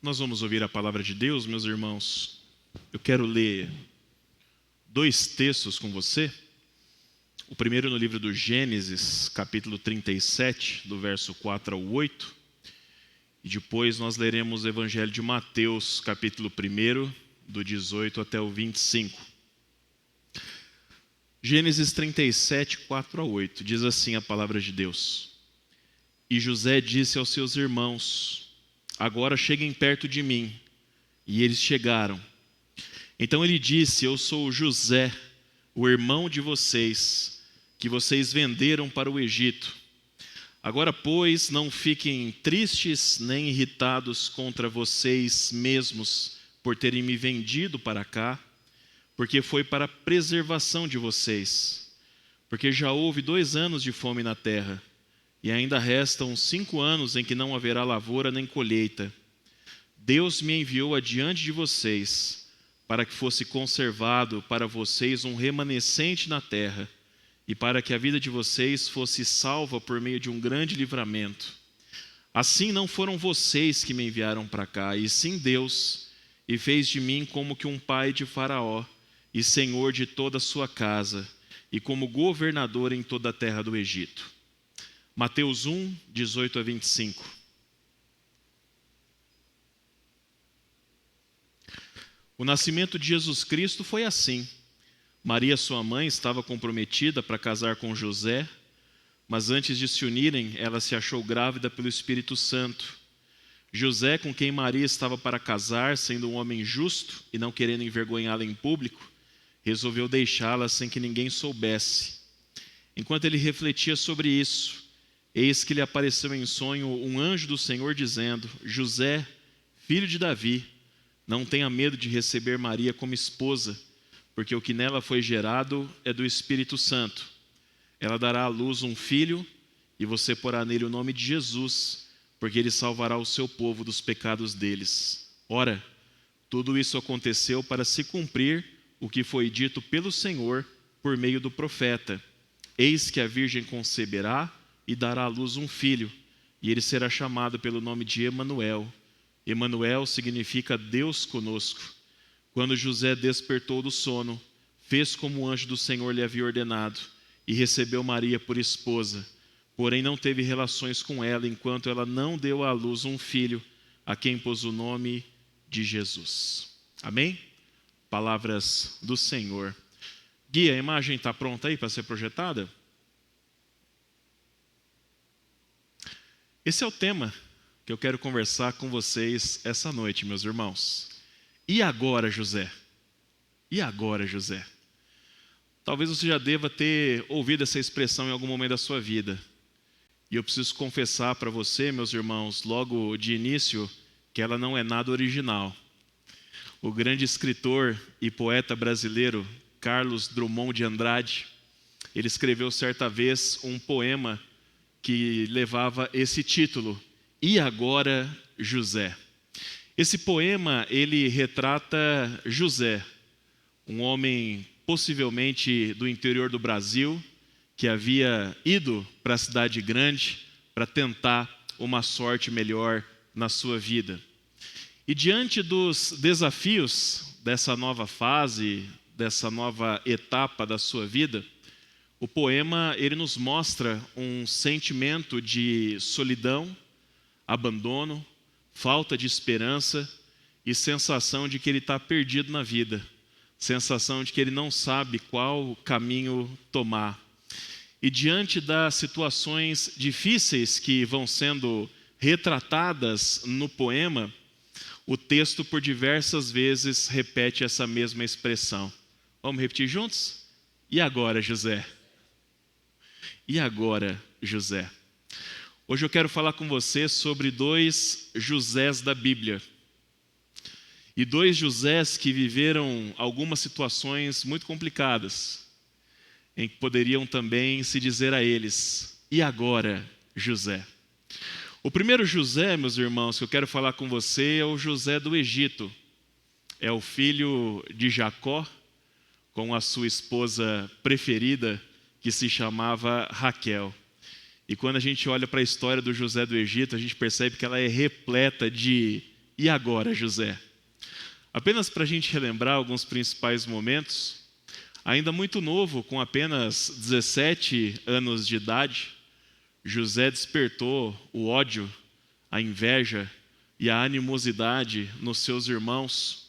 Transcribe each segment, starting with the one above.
Nós vamos ouvir a palavra de Deus, meus irmãos. Eu quero ler dois textos com você. O primeiro no livro do Gênesis, capítulo 37, do verso 4 ao 8. E depois nós leremos o Evangelho de Mateus, capítulo 1, do 18 até o 25. Gênesis 37, 4 a 8, diz assim a palavra de Deus. E José disse aos seus irmãos: agora cheguem perto de mim. E eles chegaram. Então ele disse: eu sou José, o irmão de vocês, que vocês venderam para o Egito. Agora, pois, não fiquem tristes nem irritados contra vocês mesmos por terem me vendido para cá, porque foi para a preservação de vocês. Porque já houve 2 anos de fome na terra, e ainda restam 5 anos em que não haverá lavoura nem colheita. Deus me enviou adiante de vocês, para que fosse conservado para vocês um remanescente na terra, e para que a vida de vocês fosse salva por meio de um grande livramento. Assim não foram vocês que me enviaram para cá, e sim Deus, e fez de mim como que um pai de Faraó, e senhor de toda a sua casa, e como governador em toda a terra do Egito. Mateus 1, 18 a 25. O nascimento de Jesus Cristo foi assim. Maria, sua mãe, estava comprometida para casar com José, mas antes de se unirem, ela se achou grávida pelo Espírito Santo. José, com quem Maria estava para casar, sendo um homem justo e não querendo envergonhá-la em público, resolveu deixá-la sem que ninguém soubesse. Enquanto ele refletia sobre isso, eis que lhe apareceu em sonho um anjo do Senhor dizendo: José, filho de Davi, não tenha medo de receber Maria como esposa, porque o que nela foi gerado é do Espírito Santo. Ela dará à luz um filho, e você porá nele o nome de Jesus, porque ele salvará o seu povo dos pecados deles. Ora, tudo isso aconteceu para se cumprir o que foi dito pelo Senhor por meio do profeta. Eis que a virgem conceberá e dará à luz um filho, e ele será chamado pelo nome de Emanuel. Emanuel significa Deus conosco. Quando José despertou do sono, fez como o anjo do Senhor lhe havia ordenado, e recebeu Maria por esposa. Porém não teve relações com ela, enquanto ela não deu à luz um filho, a quem pôs o nome de Jesus. Amém? Palavras do Senhor. Gui, a imagem está pronta aí para ser projetada? Esse é o tema que eu quero conversar com vocês essa noite, meus irmãos. E agora, José? E agora, José? Talvez você já deva ter ouvido essa expressão em algum momento da sua vida. E eu preciso confessar para você, meus irmãos, logo de início, que ela não é nada original. O grande escritor e poeta brasileiro, Carlos Drummond de Andrade, ele escreveu certa vez um poema que levava esse título: E agora, José? Esse poema, ele retrata José, um homem possivelmente do interior do Brasil, que havia ido para a cidade grande para tentar uma sorte melhor na sua vida. E diante dos desafios dessa nova fase, dessa nova etapa da sua vida, o poema ele nos mostra um sentimento de solidão, abandono, falta de esperança e sensação de que ele está perdido na vida, sensação de que ele não sabe qual caminho tomar. E diante das situações difíceis que vão sendo retratadas no poema, o texto por diversas vezes repete essa mesma expressão. Vamos repetir juntos? E agora, José? E agora, José? Hoje eu quero falar com você sobre 2 Josés da Bíblia. E 2 Josés que viveram algumas situações muito complicadas, em que poderiam também se dizer a eles: e agora, José? O primeiro José, meus irmãos, que eu quero falar com você é o José do Egito. É o filho de Jacó, com a sua esposa preferida, que se chamava Raquel. E quando a gente olha para a história do José do Egito, a gente percebe que ela é repleta de e agora, José? Apenas para a gente relembrar alguns principais momentos, ainda muito novo, com apenas 17 anos de idade, José despertou o ódio, a inveja e a animosidade nos seus irmãos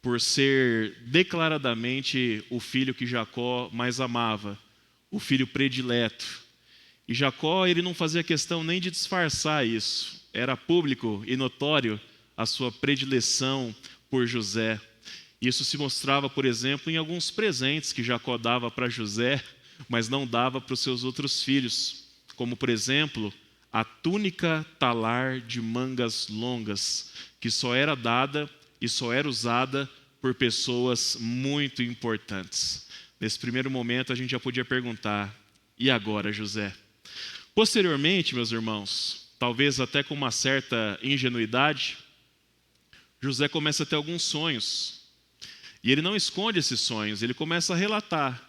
por ser declaradamente o filho que Jacó mais amava, o filho predileto. E Jacó, ele não fazia questão nem de disfarçar isso. Era público e notório a sua predileção por José. Isso se mostrava, por exemplo, em alguns presentes que Jacó dava para José, mas não dava para os seus outros filhos, como, por exemplo, a túnica talar de mangas longas, que só era dada e só era usada por pessoas muito importantes. Nesse primeiro momento, a gente já podia perguntar, e agora, José? Posteriormente, meus irmãos, talvez até com uma certa ingenuidade, José começa a ter alguns sonhos. E ele não esconde esses sonhos, ele começa a relatar.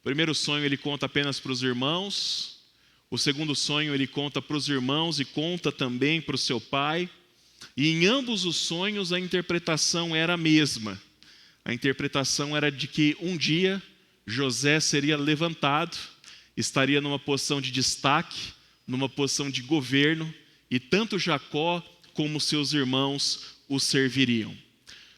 O primeiro sonho ele conta apenas para os irmãos. O segundo sonho ele conta para os irmãos e conta também para o seu pai. E em ambos os sonhos a interpretação era a mesma. A interpretação era de que um dia José seria levantado, estaria numa posição de destaque, numa posição de governo, e tanto Jacó como seus irmãos o serviriam.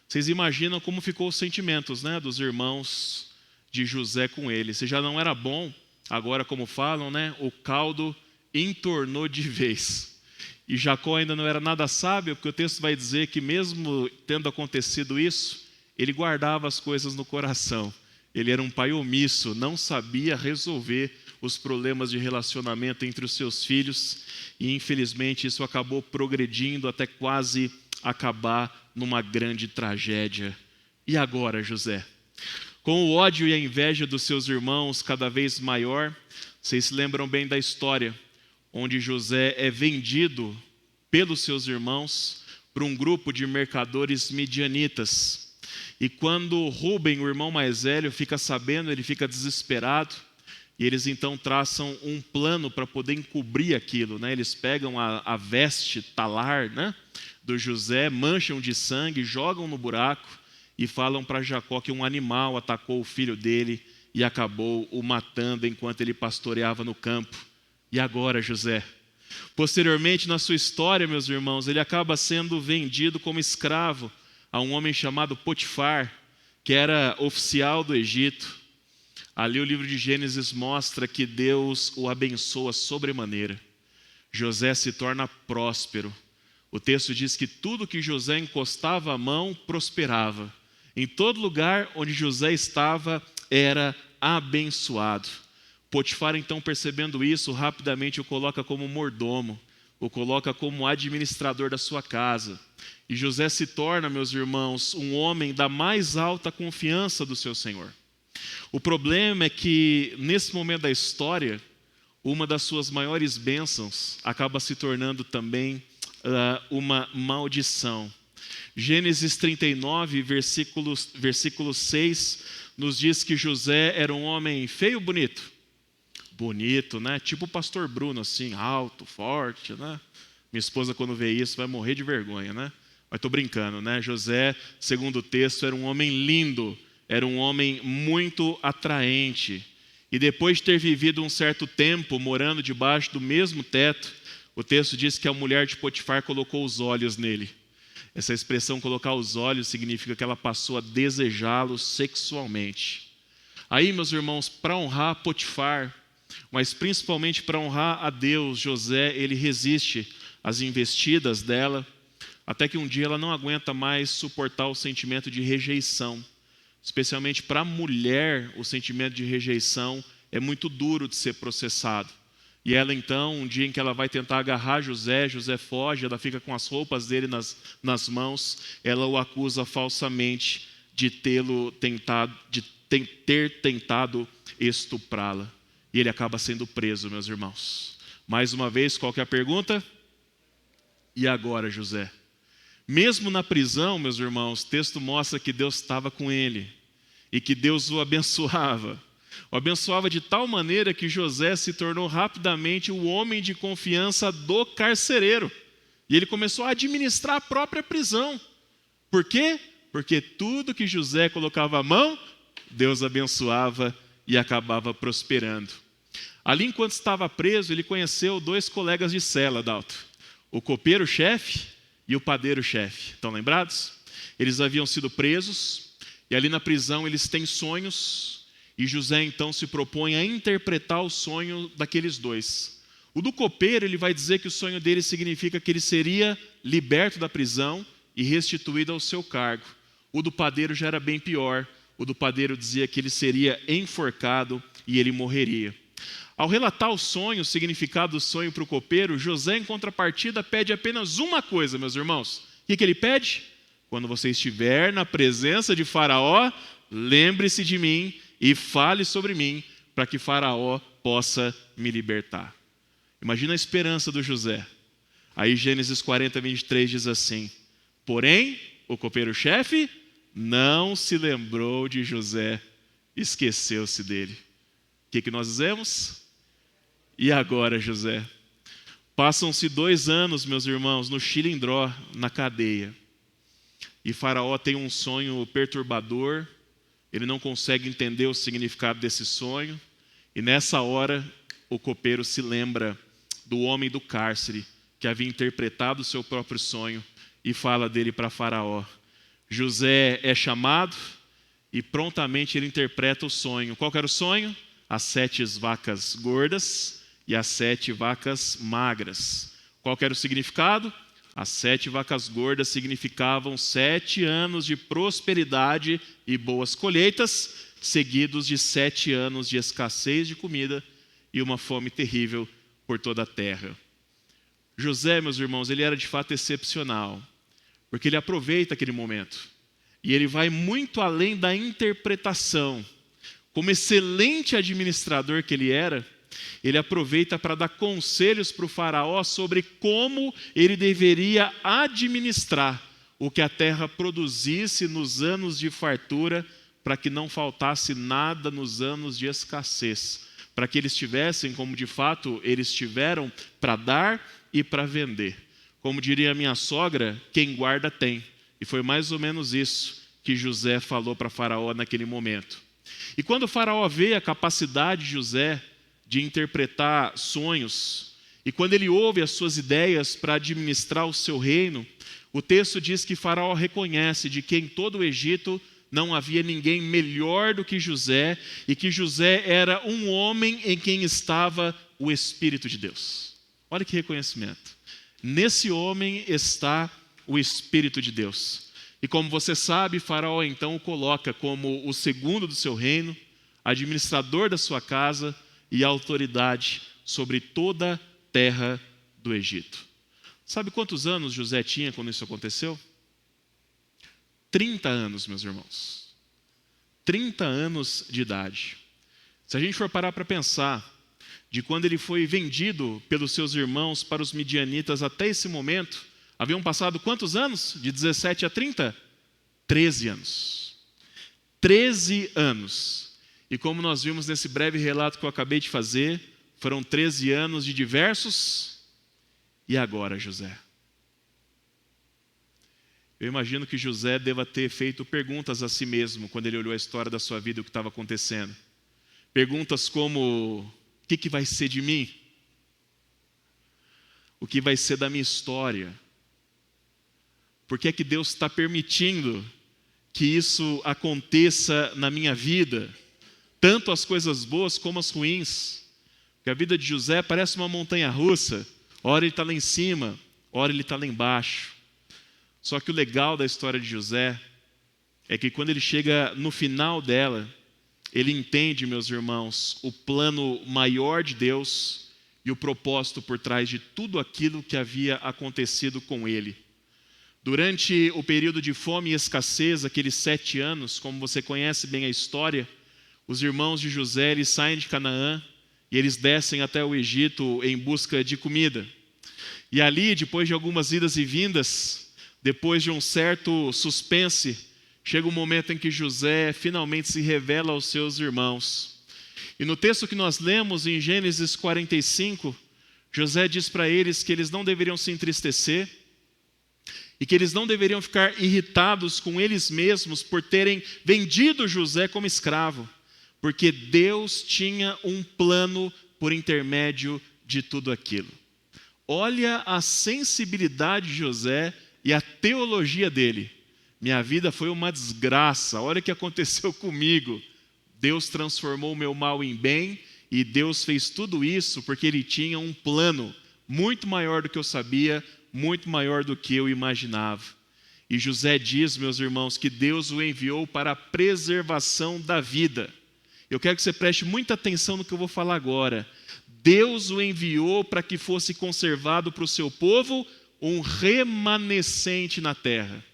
Vocês imaginam como ficou os sentimentos, né, dos irmãos de José com ele. Se já não era bom, agora como falam, né, o caldo entornou de vez. E Jacó ainda não era nada sábio, porque o texto vai dizer que mesmo tendo acontecido isso, ele guardava as coisas no coração. Ele era um pai omisso, não sabia resolver os problemas de relacionamento entre os seus filhos, e infelizmente isso acabou progredindo até quase acabar numa grande tragédia. E agora, José? Com o ódio e a inveja dos seus irmãos cada vez maior, vocês se lembram bem da história, onde José é vendido pelos seus irmãos para um grupo de mercadores midianitas. E quando Rúben, o irmão mais velho, fica sabendo, ele fica desesperado, e eles então traçam um plano para poder encobrir aquilo, né? Eles pegam a veste talar, né, do José, mancham de sangue, jogam no buraco e falam para Jacó que um animal atacou o filho dele e acabou o matando enquanto ele pastoreava no campo. E agora, José? Posteriormente, na sua história, meus irmãos, ele acaba sendo vendido como escravo a um homem chamado Potifar, que era oficial do Egito. Ali o livro de Gênesis mostra que Deus o abençoa sobremaneira. José se torna próspero. O texto diz que tudo que José encostava a mão prosperava. Em todo lugar onde José estava era abençoado. Potifar, então, percebendo isso, rapidamente o coloca como mordomo, o coloca como administrador da sua casa. E José se torna, meus irmãos, um homem da mais alta confiança do seu Senhor. O problema é que, nesse momento da história, uma das suas maiores bênçãos acaba se tornando também uma maldição. Gênesis 39, versículo 6, nos diz que José era um homem feio ou bonito? Bonito, né? Tipo o pastor Bruno, assim, alto, forte, né? Minha esposa, quando vê isso, vai morrer de vergonha, né? Mas estou brincando, né? José, segundo o texto, era um homem lindo, era um homem muito atraente. E depois de ter vivido um certo tempo morando debaixo do mesmo teto, o texto diz que a mulher de Potifar colocou os olhos nele. Essa expressão colocar os olhos significa que ela passou a desejá-lo sexualmente. Aí, meus irmãos, para honrar Potifar, mas principalmente para honrar a Deus, José, ele resiste às investidas dela, até que um dia ela não aguenta mais suportar o sentimento de rejeição. Especialmente para a mulher, o sentimento de rejeição é muito duro de ser processado. E ela então, um dia em que ela vai tentar agarrar José, José foge, ela fica com as roupas dele nas mãos, ela o acusa falsamente de ter tentado estuprá-la. E ele acaba sendo preso, meus irmãos. Mais uma vez, qual que é a pergunta? E agora, José? Mesmo na prisão, meus irmãos, o texto mostra que Deus estava com ele e que Deus o abençoava. O abençoava de tal maneira que José se tornou rapidamente o homem de confiança do carcereiro. E ele começou a administrar a própria prisão. Por quê? Porque tudo que José colocava a mão, Deus abençoava e acabava prosperando. Ali, enquanto estava preso, ele conheceu 2 colegas de cela, Dalton. O copeiro-chefe e o padeiro-chefe. Estão lembrados? Eles haviam sido presos, e ali na prisão eles têm sonhos, e José então se propõe a interpretar o sonho daqueles 2. O do copeiro, ele vai dizer que o sonho dele significa que ele seria liberto da prisão e restituído ao seu cargo. O do padeiro já era bem pior. O do padeiro dizia que ele seria enforcado e ele morreria. Ao relatar o sonho, o significado do sonho para o copeiro, José, em contrapartida, pede apenas uma coisa, meus irmãos. O que ele pede? Quando você estiver na presença de Faraó, lembre-se de mim e fale sobre mim, para que Faraó possa me libertar. Imagina a esperança do José. Aí Gênesis 40, 23 diz assim: porém, o copeiro-chefe não se lembrou de José, esqueceu-se dele. O que nós dizemos? E agora, José? Passam-se 2 anos, meus irmãos, no Chilindró, na cadeia. E Faraó tem um sonho perturbador, ele não consegue entender o significado desse sonho, e nessa hora o copeiro se lembra do homem do cárcere, que havia interpretado o seu próprio sonho, e fala dele para Faraó. José é chamado, e prontamente ele interpreta o sonho. Qual que era o sonho? As 7 vacas gordas e as 7 vacas magras. Qual que era o significado? As 7 vacas gordas significavam 7 anos de prosperidade e boas colheitas, seguidos de 7 anos de escassez de comida e uma fome terrível por toda a terra. José, meus irmãos, ele era de fato excepcional, porque ele aproveita aquele momento e ele vai muito além da interpretação. Como excelente administrador que ele era, ele aproveita para dar conselhos para o faraó sobre como ele deveria administrar o que a terra produzisse nos anos de fartura, para que não faltasse nada nos anos de escassez, para que eles tivessem, como de fato eles tiveram, para dar e para vender. Como diria a minha sogra, quem guarda tem. E foi mais ou menos isso que José falou para Faraó naquele momento. E quando o Faraó vê a capacidade de José de interpretar sonhos, e quando ele ouve as suas ideias para administrar o seu reino, o texto diz que Faraó reconhece de que em todo o Egito não havia ninguém melhor do que José, e que José era um homem em quem estava o Espírito de Deus. Olha que reconhecimento. Nesse homem está o Espírito de Deus. E como você sabe, Faraó então o coloca como o segundo do seu reino, administrador da sua casa e autoridade sobre toda a terra do Egito. Sabe quantos anos José tinha quando isso aconteceu? 30 anos, meus irmãos. 30 anos de idade. Se a gente for parar para pensar, de quando ele foi vendido pelos seus irmãos para os midianitas até esse momento, haviam passado quantos anos? De 17 a 30? 13 anos. 13 anos. E como nós vimos nesse breve relato que eu acabei de fazer, foram 13 anos de diversos. E agora, José? Eu imagino que José deva ter feito perguntas a si mesmo quando ele olhou a história da sua vida e o que estava acontecendo. Perguntas como: o que vai ser de mim? O que vai ser da minha história? Por que é que Deus está permitindo que isso aconteça na minha vida? Tanto as coisas boas como as ruins. Porque a vida de José parece uma montanha-russa. Ora ele está lá em cima, ora ele está lá embaixo. Só que o legal da história de José é que quando ele chega no final dela, ele entende, meus irmãos, o plano maior de Deus e o propósito por trás de tudo aquilo que havia acontecido com ele. Durante o período de fome e escassez, aqueles 7 anos, como você conhece bem a história, os irmãos de José eles saem de Canaã e eles descem até o Egito em busca de comida. E ali, depois de algumas idas e vindas, depois de um certo suspense, chega o momento em que José finalmente se revela aos seus irmãos. E no texto que nós lemos em Gênesis 45, José diz para eles que eles não deveriam se entristecer, e que eles não deveriam ficar irritados com eles mesmos por terem vendido José como escravo, porque Deus tinha um plano por intermédio de tudo aquilo. Olha a sensibilidade de José e a teologia dele. Minha vida foi uma desgraça, olha o que aconteceu comigo. Deus transformou o meu mal em bem, e Deus fez tudo isso porque Ele tinha um plano muito maior do que eu sabia, muito maior do que eu imaginava. E José diz, meus irmãos, que Deus o enviou para a preservação da vida. Eu quero que você preste muita atenção no que eu vou falar agora. Deus o enviou para que fosse conservado para o seu povo um remanescente na terra,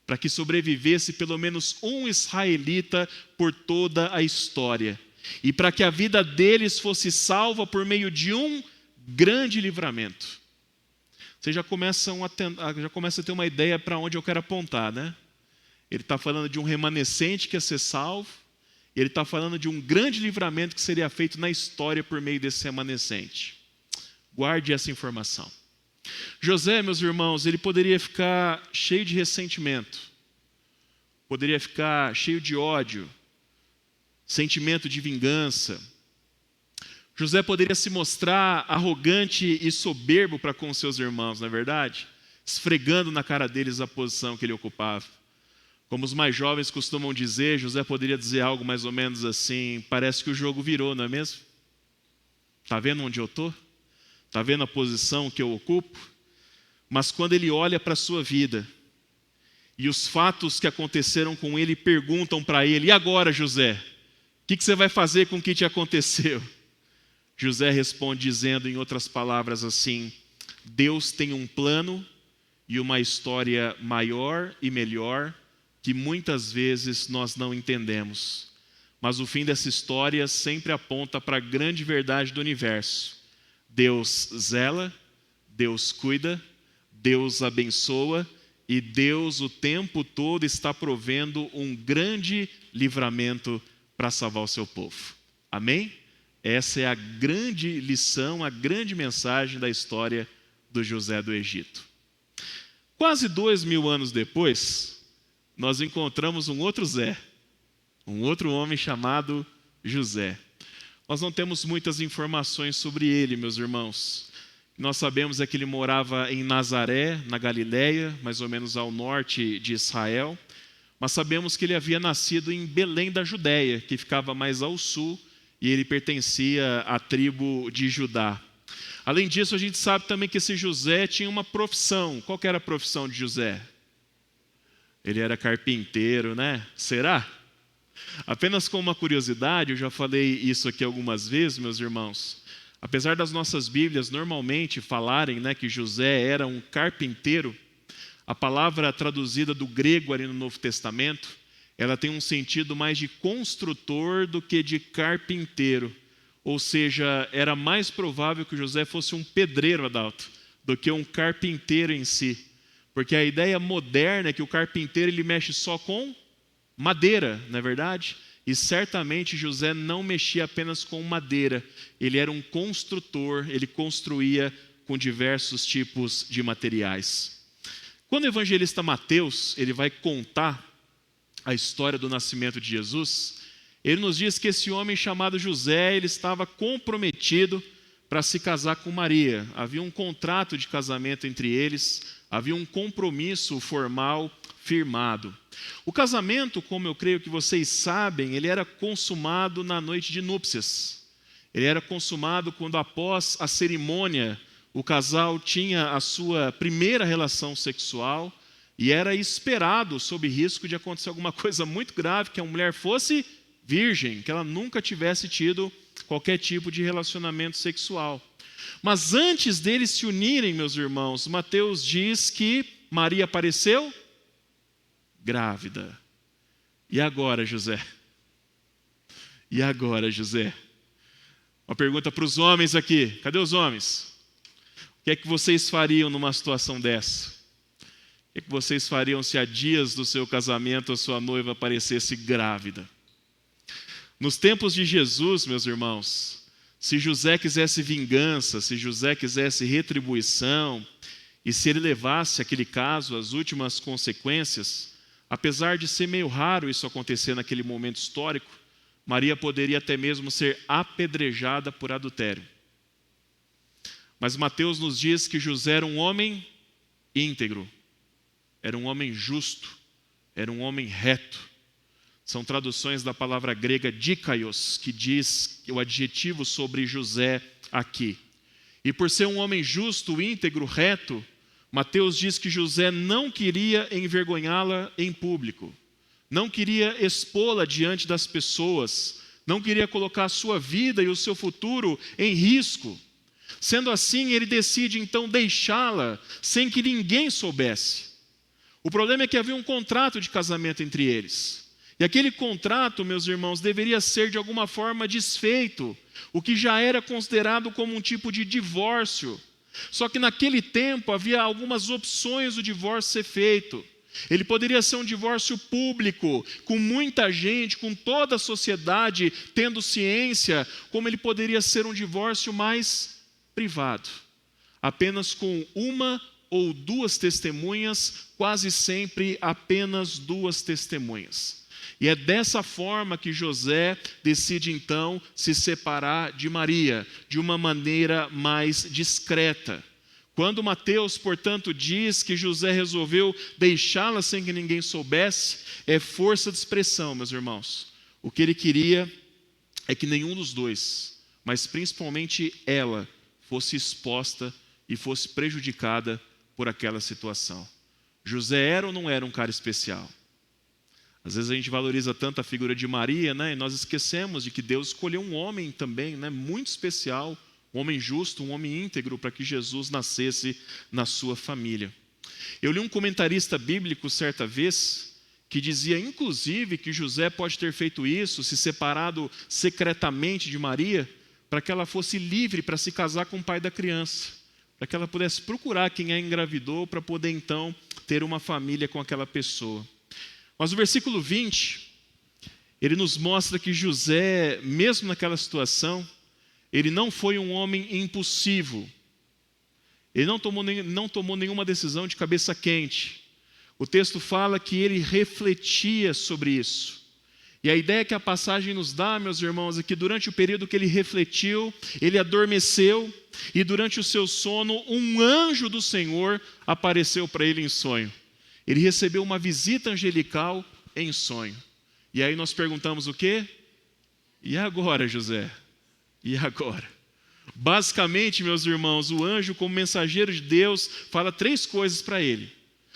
para que sobrevivesse pelo menos um israelita por toda a história, e para que a vida deles fosse salva por meio de um grande livramento. Vocês já começam a ter uma ideia para onde eu quero apontar, né? Ele está falando de um remanescente que ia ser salvo, e ele está falando de um grande livramento que seria feito na história por meio desse remanescente. Guarde essa informação. José, meus irmãos, ele poderia ficar cheio de ressentimento, poderia ficar cheio de ódio, sentimento de vingança. José poderia se mostrar arrogante e soberbo para com seus irmãos, não é verdade? Esfregando na cara deles a posição que ele ocupava. Como os mais jovens costumam dizer, José poderia dizer algo mais ou menos assim: parece que o jogo virou, não é mesmo? Está vendo onde eu estou? Está vendo a posição que eu ocupo? Mas quando ele olha para a sua vida, e os fatos que aconteceram com ele perguntam para ele: e agora, José? O que você vai fazer com o que te aconteceu? José responde dizendo, em outras palavras, assim: Deus tem um plano e uma história maior e melhor que muitas vezes nós não entendemos. Mas o fim dessa história sempre aponta para a grande verdade do universo. Deus zela, Deus cuida, Deus abençoa, e Deus o tempo todo está provendo um grande livramento para salvar o seu povo. Amém? Essa é a grande lição, a grande mensagem da história do José do Egito. Quase 2000 anos depois, nós encontramos um outro Zé, um outro homem chamado José. Nós não temos muitas informações sobre ele, meus irmãos. O que nós sabemos é que ele morava em Nazaré, na Galileia, mais ou menos ao norte de Israel. Mas sabemos que ele havia nascido em Belém da Judéia, que ficava mais ao sul, e ele pertencia à tribo de Judá. Além disso, a gente sabe também que esse José tinha uma profissão. Qual que era a profissão de José? Ele era carpinteiro, né? Será? Apenas com uma curiosidade, eu já falei isso aqui algumas vezes, meus irmãos. Apesar das nossas Bíblias normalmente falarem, né, que José era um carpinteiro, a palavra traduzida do grego ali no Novo Testamento, ela tem um sentido mais de construtor do que de carpinteiro. Ou seja, era mais provável que José fosse um pedreiro, Adalto, do que um carpinteiro em si. Porque a ideia moderna é que o carpinteiro ele mexe só com madeira, não é verdade? E certamente José não mexia apenas com madeira. Ele era um construtor, ele construía com diversos tipos de materiais. Quando o evangelista Mateus ele vai contar a história do nascimento de Jesus, ele nos diz que esse homem chamado José, ele estava comprometido para se casar com Maria. Havia um contrato de casamento entre eles, havia um compromisso formal firmado. O casamento, como eu creio que vocês sabem, ele era consumado na noite de núpcias. Ele era consumado quando, após a cerimônia, o casal tinha a sua primeira relação sexual e era esperado, sob risco de acontecer alguma coisa muito grave, que a mulher fosse virgem, que ela nunca tivesse tido qualquer tipo de relacionamento sexual. Mas antes deles se unirem, meus irmãos, Mateus diz que Maria apareceu grávida. E agora, José? E agora, José? Uma pergunta para os homens aqui. Cadê os homens? O que é que vocês fariam numa situação dessa? O que é que vocês fariam se há dias do seu casamento a sua noiva aparecesse grávida? Nos tempos de Jesus, meus irmãos, se José quisesse vingança, se José quisesse retribuição, E se ele levasse aquele caso às últimas consequências, apesar de ser meio raro isso acontecer naquele momento histórico, Maria poderia até mesmo ser apedrejada por adultério. Mas Mateus nos diz que José era um homem íntegro, era um homem justo, era um homem reto. São traduções da palavra grega dikaios, que diz o adjetivo sobre José aqui. E por ser um homem justo, íntegro, reto, Mateus diz que José não queria envergonhá-la em público, não queria expô-la diante das pessoas, não queria colocar a sua vida e o seu futuro em risco. Sendo assim, ele decide então deixá-la sem que ninguém soubesse. O problema é que havia um contrato de casamento entre eles. E aquele contrato, meus irmãos, deveria ser de alguma forma desfeito, o que já era considerado como um tipo de divórcio. Só que naquele tempo havia algumas opções do divórcio ser feito. Ele poderia ser um divórcio público, com muita gente, com toda a sociedade tendo ciência, como ele poderia ser um divórcio mais privado, apenas com uma ou duas testemunhas, quase sempre apenas duas testemunhas. E é dessa forma que José decide então se separar de Maria, de uma maneira mais discreta. Quando Mateus, portanto, diz que José resolveu deixá-la sem que ninguém soubesse, é força de expressão, meus irmãos. O que ele queria é que nenhum dos dois, mas principalmente ela, fosse exposta e fosse prejudicada por aquela situação. José era ou não era um cara especial? Às vezes a gente valoriza tanto a figura de Maria, né? E nós esquecemos de que Deus escolheu um homem também, né? Muito especial, um homem justo, um homem íntegro, para que Jesus nascesse na sua família. Eu li um comentarista bíblico certa vez, que dizia inclusive que José pode ter feito isso, se separado secretamente de Maria, para que ela fosse livre para se casar com o pai da criança, para que ela pudesse procurar quem a engravidou, para poder então ter uma família com aquela pessoa. Mas o versículo 20, ele nos mostra que José, mesmo naquela situação, ele não foi um homem impulsivo. Ele não tomou nenhuma decisão de cabeça quente. O texto fala que ele refletia sobre isso. E a ideia que a passagem nos dá, meus irmãos, é que durante o período que ele refletiu, ele adormeceu, e durante o seu sono, um anjo do Senhor apareceu para ele em sonho. Ele recebeu uma visita angelical em sonho. E aí nós perguntamos o quê? E agora, José? E agora? Basicamente, meus irmãos, o anjo, como mensageiro de Deus, fala 3 coisas para ele.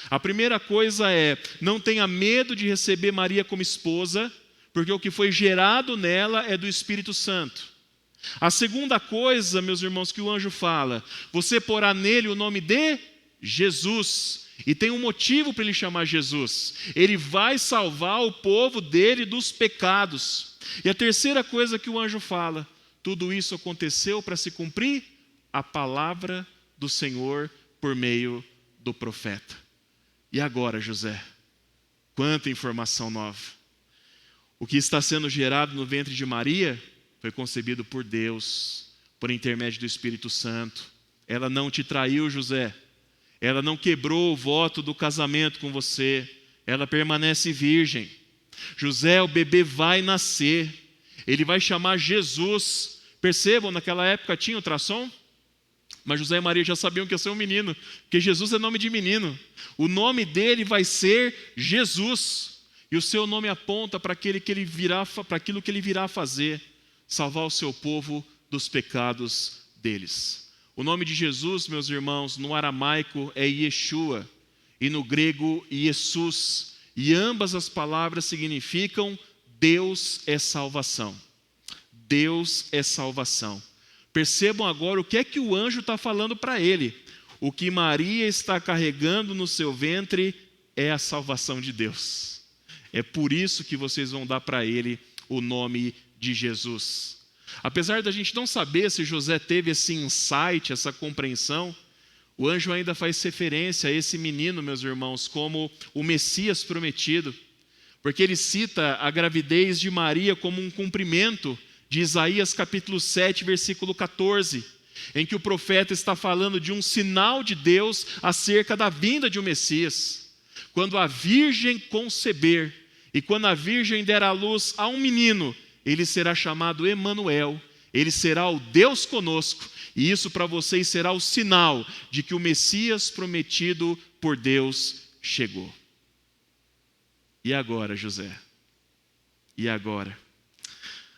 A primeira coisa é: não tenha medo de receber Maria como esposa, porque o que foi gerado nela é do Espírito Santo. A segunda coisa, meus irmãos, que o anjo fala: você porá nele o nome de Jesus. E tem um motivo para ele chamar Jesus. Ele vai salvar o povo dele dos pecados. E a terceira coisa que o anjo fala: tudo isso aconteceu para se cumprir a palavra do Senhor por meio do profeta. E agora, José? Quanta informação nova. O que está sendo gerado no ventre de Maria foi concebido por Deus, por intermédio do Espírito Santo. Ela não te traiu, José. Ela não quebrou o voto do casamento com você. Ela permanece virgem. José, o bebê vai nascer. Ele vai chamar Jesus. Percebam, naquela época tinha ultrassom, mas José e Maria já sabiam que ia ser um menino, porque Jesus é nome de menino. O nome dele vai ser Jesus. E o seu nome aponta para aquilo que ele virá fazer, salvar o seu povo dos pecados deles. O nome de Jesus, meus irmãos, no aramaico é Yeshua e no grego Jesus. E ambas as palavras significam Deus é salvação. Deus é salvação. Percebam agora o que é que o anjo está falando para ele. O que Maria está carregando no seu ventre é a salvação de Deus. É por isso que vocês vão dar para ele o nome de Jesus. Apesar da gente não saber se José teve esse insight, essa compreensão, o anjo ainda faz referência a esse menino, meus irmãos, como o Messias prometido, porque ele cita a gravidez de Maria como um cumprimento de Isaías capítulo 7, versículo 14, em que o profeta está falando de um sinal de Deus acerca da vinda de um Messias. Quando a virgem conceber e quando a virgem der à luz a um menino, ele será chamado Emanuel, ele será o Deus conosco, e isso para vocês será o sinal de que o Messias prometido por Deus chegou. E agora, José? E agora?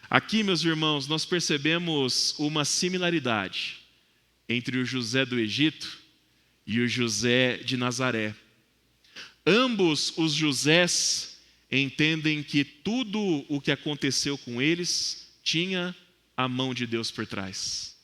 Aqui, meus irmãos, nós percebemos uma similaridade entre o José do Egito e o José de Nazaré. Ambos os Josés entendem que tudo o que aconteceu com eles tinha a mão de Deus por trás.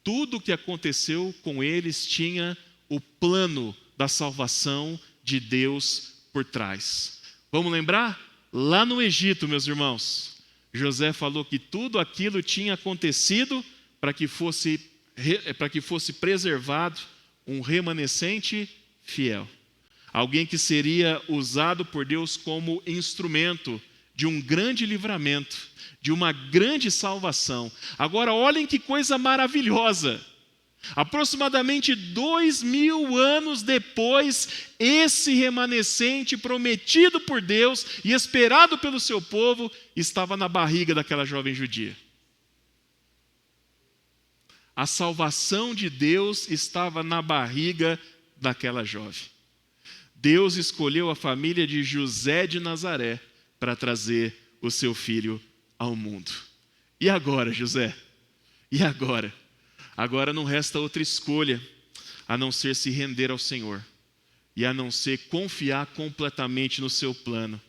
Tudo o que aconteceu com eles tinha o plano da salvação de Deus por trás. Vamos lembrar? Lá no Egito, meus irmãos, José falou que tudo aquilo tinha acontecido para que fosse preservado um remanescente fiel. Alguém que seria usado por Deus como instrumento de um grande livramento, de uma grande salvação. Agora, olhem que coisa maravilhosa. Aproximadamente 2000 anos depois, esse remanescente prometido por Deus e esperado pelo seu povo estava na barriga daquela jovem judia. A salvação de Deus estava na barriga daquela jovem. Deus escolheu a família de José de Nazaré para trazer o seu filho ao mundo. E agora, José? E agora? Agora não resta outra escolha a não ser se render ao Senhor e a não ser confiar completamente no seu plano.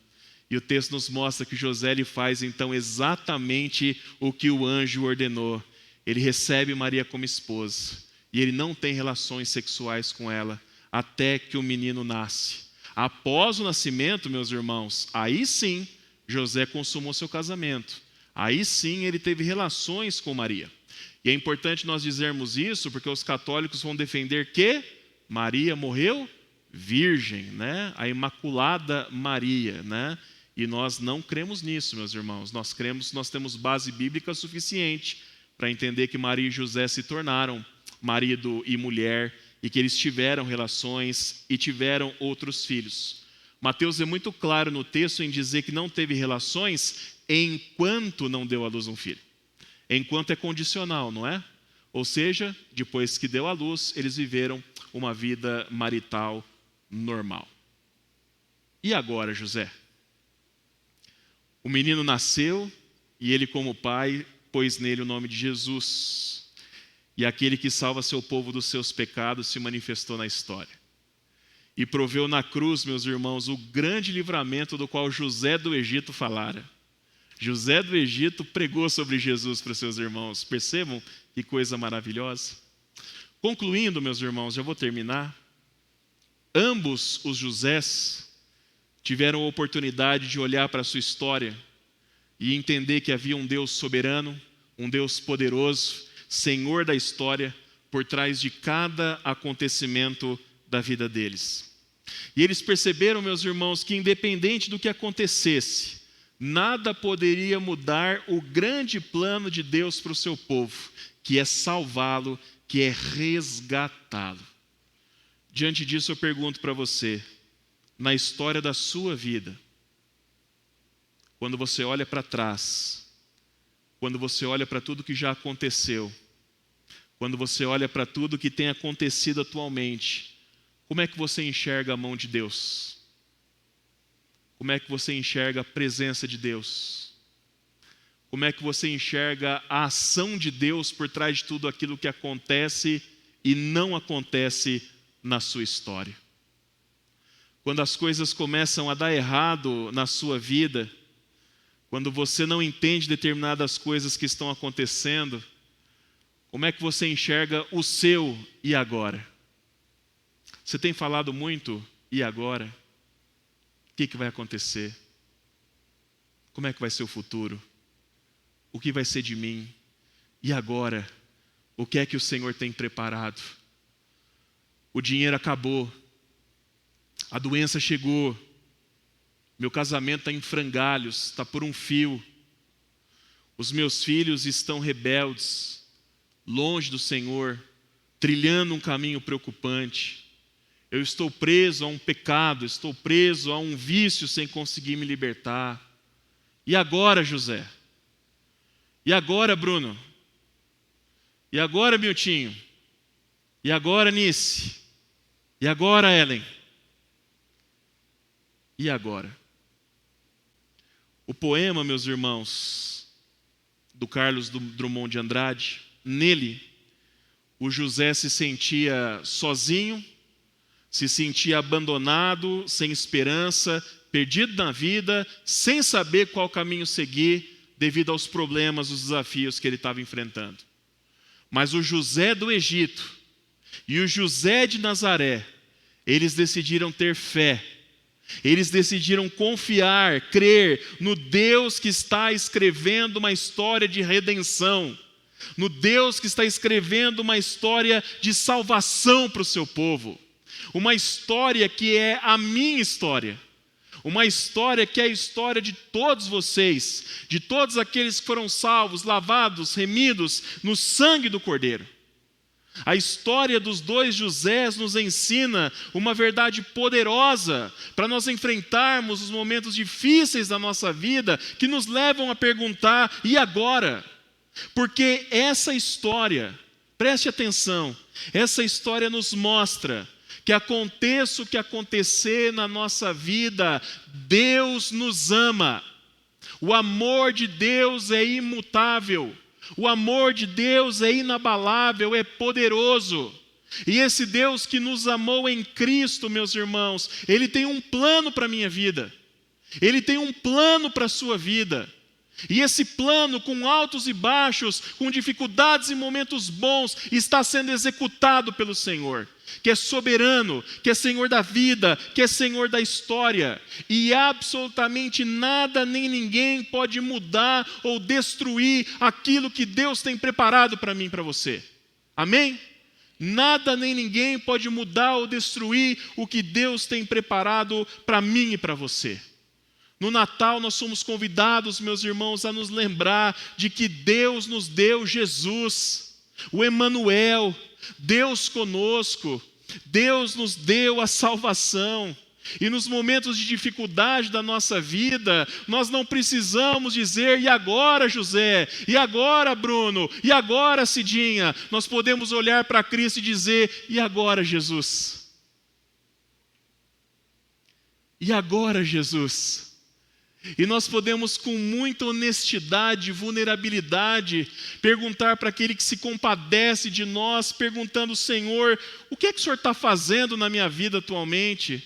E o texto nos mostra que José lhe faz então exatamente o que o anjo ordenou. Ele recebe Maria como esposa e ele não tem relações sexuais com ela até que o menino nasce. Após o nascimento, meus irmãos, aí sim José consumou seu casamento. Aí sim ele teve relações com Maria. E é importante nós dizermos isso porque os católicos vão defender que Maria morreu virgem, né? A Imaculada Maria, né? E nós não cremos nisso, meus irmãos. Nós temos base bíblica suficiente para entender que Maria e José se tornaram marido e mulher e que eles tiveram relações e tiveram outros filhos. Mateus é muito claro no texto em dizer que não teve relações enquanto não deu à luz um filho. Enquanto é condicional, não é? Ou seja, depois que deu à luz, eles viveram uma vida marital normal. E agora, José? O menino nasceu e ele, como pai, pôs nele o nome de Jesus. E aquele que salva seu povo dos seus pecados se manifestou na história. E proveu na cruz, meus irmãos, o grande livramento do qual José do Egito falara. José do Egito pregou sobre Jesus para os seus irmãos. Percebam que coisa maravilhosa. Concluindo, meus irmãos, já vou terminar. Ambos os Josés tiveram a oportunidade de olhar para a sua história e entender que havia um Deus soberano, um Deus poderoso, Senhor da história, por trás de cada acontecimento da vida deles. E eles perceberam, meus irmãos, que independente do que acontecesse, nada poderia mudar o grande plano de Deus para o seu povo, que é salvá-lo, que é resgatá-lo. Diante disso eu pergunto para você, na história da sua vida, quando você olha para trás, quando você olha para tudo que já aconteceu, quando você olha para tudo que tem acontecido atualmente, como é que você enxerga a mão de Deus? Como é que você enxerga a presença de Deus? Como é que você enxerga a ação de Deus por trás de tudo aquilo que acontece e não acontece na sua história? Quando as coisas começam a dar errado na sua vida, quando você não entende determinadas coisas que estão acontecendo, como é que você enxerga o seu e agora? Você tem falado muito e agora? O que vai acontecer? Como é que vai ser o futuro? O que vai ser de mim? E agora? O que é que o Senhor tem preparado? O dinheiro acabou. A doença chegou. Meu casamento está em frangalhos, está por um fio. Os meus filhos estão rebeldes. longe do Senhor, trilhando um caminho preocupante. Eu estou preso a um pecado, estou preso a um vício sem conseguir me libertar. E agora, José? E agora, Bruno? E agora, Miltinho? E agora, Nice? E agora, Ellen? E agora? O poema, meus irmãos, do Carlos Drummond de Andrade, nele, o José se sentia sozinho, se sentia abandonado, sem esperança, perdido na vida, sem saber qual caminho seguir, devido aos problemas, os desafios que ele estava enfrentando. Mas o José do Egito e o José de Nazaré, eles decidiram ter fé. Eles decidiram confiar, crer no Deus que está escrevendo uma história de redenção, no Deus que está escrevendo uma história de salvação para o seu povo, uma história que é a minha história, uma história que é a história de todos vocês, de todos aqueles que foram salvos, lavados, remidos no sangue do Cordeiro. A história dos dois Josés nos ensina uma verdade poderosa para nós enfrentarmos os momentos difíceis da nossa vida que nos levam a perguntar, e agora? Porque essa história, preste atenção, essa história nos mostra que aconteça o que acontecer na nossa vida, Deus nos ama. O amor de Deus é imutável. O amor de Deus é inabalável, é poderoso. E esse Deus que nos amou em Cristo, meus irmãos, Ele tem um plano para a minha vida. Ele tem um plano para a sua vida. E esse plano, com altos e baixos, com dificuldades e momentos bons, está sendo executado pelo Senhor, que é soberano, que é Senhor da vida, que é Senhor da história. E absolutamente nada nem ninguém pode mudar ou destruir aquilo que Deus tem preparado para mim e para você. Amém? Nada nem ninguém pode mudar ou destruir o que Deus tem preparado para mim e para você. No Natal nós somos convidados, meus irmãos, a nos lembrar de que Deus nos deu Jesus, o Emanuel, Deus conosco. Deus nos deu a salvação. E nos momentos de dificuldade da nossa vida, nós não precisamos dizer, e agora, José? E agora, Bruno? E agora, Cidinha? Nós podemos olhar para Cristo e dizer, e agora, Jesus? E agora, Jesus? E nós podemos, com muita honestidade e vulnerabilidade, perguntar para aquele que se compadece de nós, perguntando, Senhor, o que é que o Senhor está fazendo na minha vida atualmente?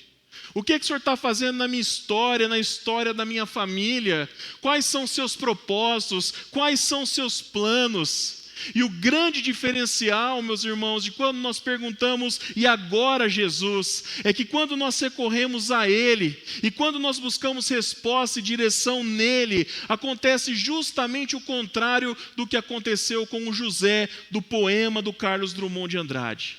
O que é que o Senhor está fazendo na minha história, na história da minha família? Quais são os seus propósitos? Quais são os seus planos? E o grande diferencial, meus irmãos, de quando nós perguntamos, e agora, Jesus, é que quando nós recorremos a Ele, e quando nós buscamos resposta e direção nele, acontece justamente o contrário do que aconteceu com o José, do poema do Carlos Drummond de Andrade.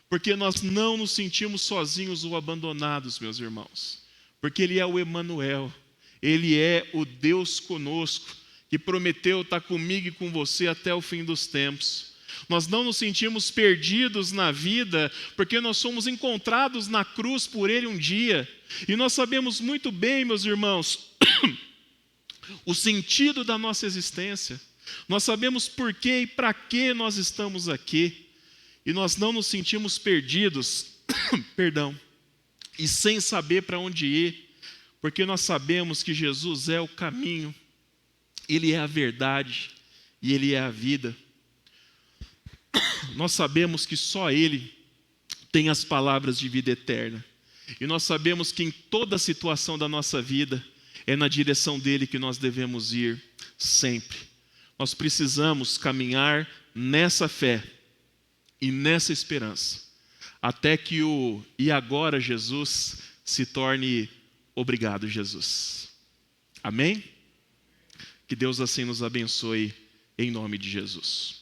Porque nós não nos sentimos sozinhos ou abandonados, meus irmãos. Porque Ele é o Emanuel, Ele é o Deus conosco, que prometeu estar comigo e com você até o fim dos tempos. Nós não nos sentimos perdidos na vida, porque nós somos encontrados na cruz por Ele um dia. E nós sabemos muito bem, meus irmãos, o sentido da nossa existência. Nós sabemos por quê e para que nós estamos aqui. E nós não nos sentimos perdidos, e sem saber para onde ir, porque nós sabemos que Jesus é o caminho, Ele é a verdade e Ele é a vida. Nós sabemos que só Ele tem as palavras de vida eterna. E nós sabemos que em toda situação da nossa vida, é na direção dEle que nós devemos ir sempre. Nós precisamos caminhar nessa fé e nessa esperança, até que o "e agora, Jesus" se torne "obrigado, Jesus". Amém? Que Deus assim nos abençoe, em nome de Jesus.